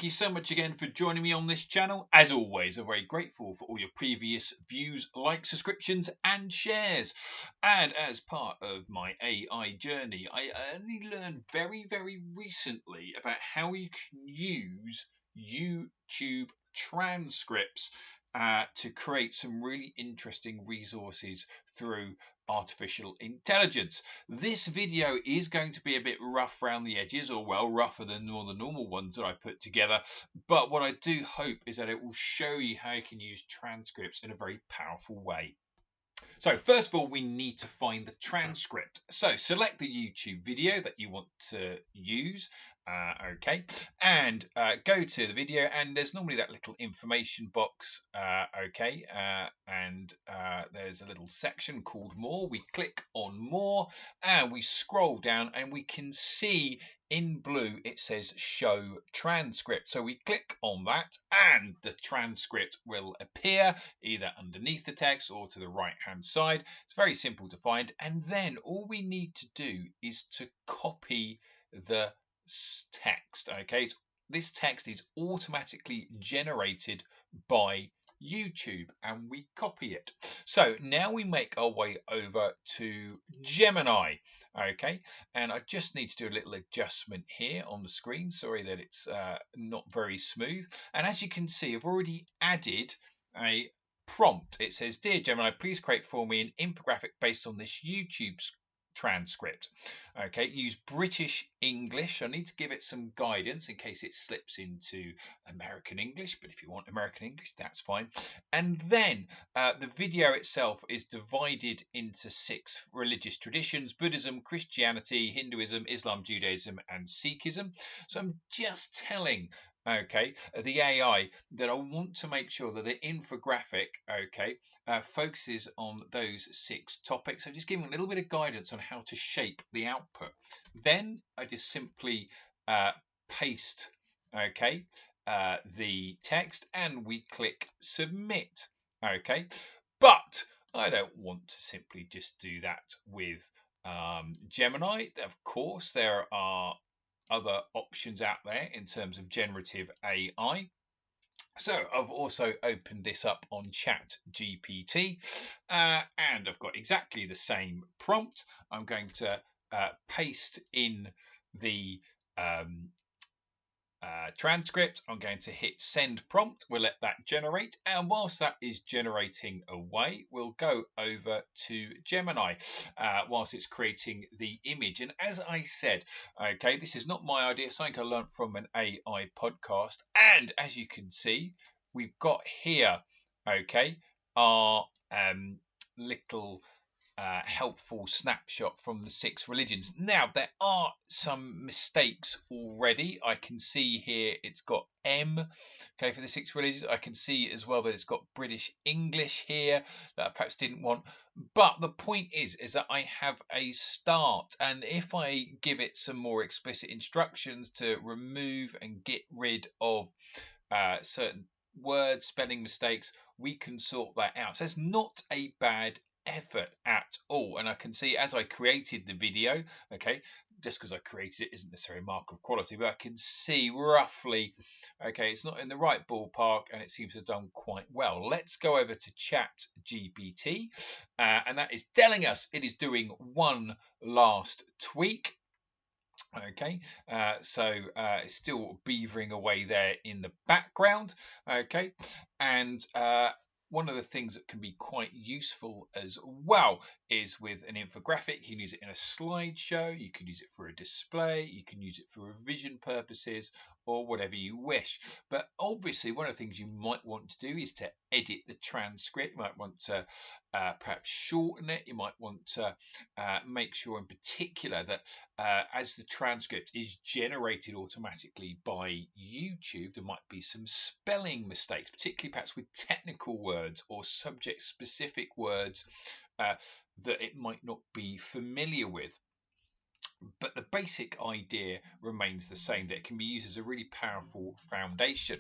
thank you so much again for joining me on this channel. As always, I'm very grateful for all your previous views, likes, subscriptions and shares. And as part of my AI journey, I only learned very recently about how you can use YouTube transcripts to create some really interesting resources through artificial intelligence. This video is going to be a bit rough around the edges, or well, rougher than all the normal ones that I put together, but what I do hope is that it will show you how you can use transcripts in a very powerful way. So first of all, we need to find the transcript. So select the YouTube video that you want to use. Okay, and go to the video, and there's normally that little information box. Okay, and there's a little section called More. We click on More and we scroll down, and we can see in blue it says Show Transcript. So we click on that and the transcript will appear either underneath the text or to the right hand side. It's very simple to find, and then all we need to do is to copy the text. Okay, this text is automatically generated by YouTube and we copy it. So now we make our way over to Gemini. Okay, and I just need to do a little adjustment here on the screen. Sorry that it's not very smooth. And as you can see, I've already added a prompt. It says, "Dear Gemini, please create for me an infographic based on this YouTube transcript." Okay, use British English. I need to give it some guidance in case it slips into American English, but if you want American English, that's fine. And then the video itself is divided into 6 religious traditions: Buddhism, Christianity, Hinduism, Islam, Judaism and Sikhism. So I'm just telling the AI that I want to make sure that the infographic focuses on those 6 topics. So just giving a little bit of guidance on how to shape the output. Then I just simply paste the text and we click submit. Okay, but I don't want to simply just do that with Gemini. Of course, there are other options out there in terms of generative AI. So I've also opened this up on Chat GPT and I've got exactly the same prompt. I'm going to paste in the transcript. I'm going to hit send prompt. We'll let that generate, and whilst that is generating away, we'll go over to Gemini whilst it's creating the image. And as I said, this is not my idea, something I learned from an AI podcast. And as you can see, we've got here our little helpful snapshot from the 6 religions. Now there are some mistakes already. I can see here it's got M for the 6 religions. I can see as well that it's got British English here that I perhaps didn't want, but the point is that I have a start, and if I give it some more explicit instructions to remove and get rid of certain word spelling mistakes, we can sort that out. So it's not a bad effort at all. And I can see as I created the video, just because I created it isn't necessarily a mark of quality, but I can see roughly it's not in the right ballpark and it seems to have done quite well. Let's go over to Chat GPT and that is telling us it is doing one last tweak. So it's still beavering away there in the background. And one of the things that can be quite useful as well is with an infographic. You can use it in a slideshow, you can use it for a display, you can use it for revision purposes or whatever you wish. But obviously one of the things you might want to do is to edit the transcript. You might want to perhaps shorten it. You might want to make sure in particular that as the transcript is generated automatically by YouTube, there might be some spelling mistakes, particularly perhaps with technical words or subject specific words that it might not be familiar with. but the basic idea remains the same, that it can be used as a really powerful foundation.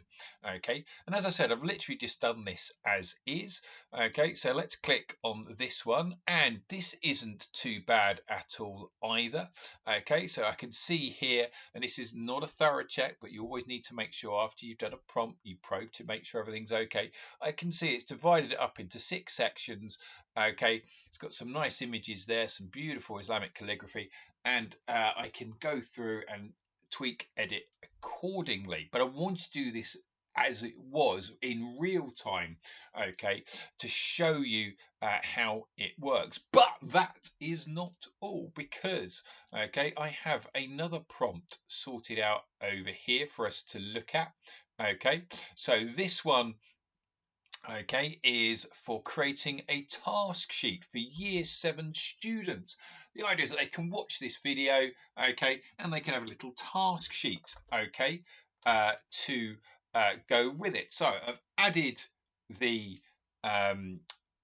Okay, and as I said, I've literally just done this as is. Okay, so let's click on this one, and this isn't too bad at all either. Okay, so I can see here, and this is not a thorough check, but you always need to make sure after you've done a prompt, you probe to make sure everything's okay. I can see it's divided it up into 6 sections. Okay, it's got some nice images there, some beautiful Islamic calligraphy, and I can go through and tweak, edit accordingly. But I want to do this as it was in real time, okay, to show you how it works. But that is not all, because okay, I have another prompt sorted out over here for us to look at. Okay, so this one, okay, is for creating a task sheet for year 7 students. The idea is that they can watch this video, okay, and they can have a little task sheet, okay, to go with it. So I've added the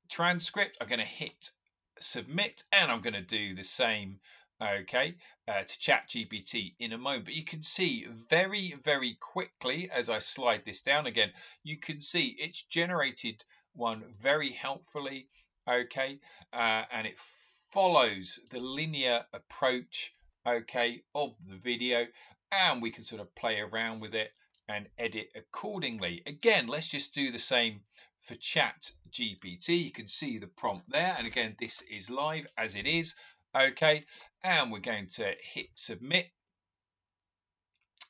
transcript. I'm going to hit submit, and I'm going to do the same, okay, to chat GPT in a moment. But you can see very quickly, as I slide this down again, you can see it's generated one very helpfully, okay, and it follows the linear approach, okay, of the video, and we can sort of play around with it and edit accordingly. Again, let's just do the same for chat GPT. You can see the prompt there, and again, this is live as it is, okay, and we're going to hit submit.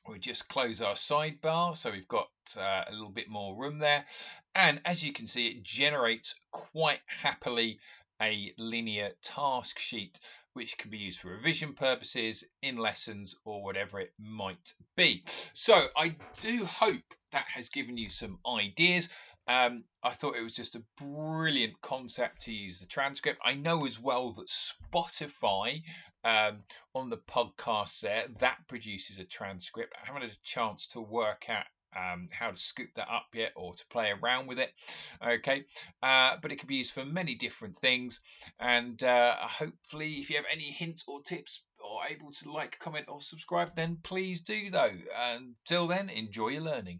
We'll just close our sidebar, so we've got a little bit more room there, and as you can see, it generates quite happily a linear task sheet, which can be used for revision purposes, in lessons, or whatever it might be. So I do hope that has given you some ideas. I thought it was just a brilliant concept to use the transcript. I know as well that Spotify, on the podcast there, that produces a transcript. I haven't had a chance to work out how to scoop that up yet, or to play around with it, okay, but it can be used for many different things, and hopefully if you have any hints or tips, or able to like, comment, or subscribe, then please do though. Until then, enjoy your learning.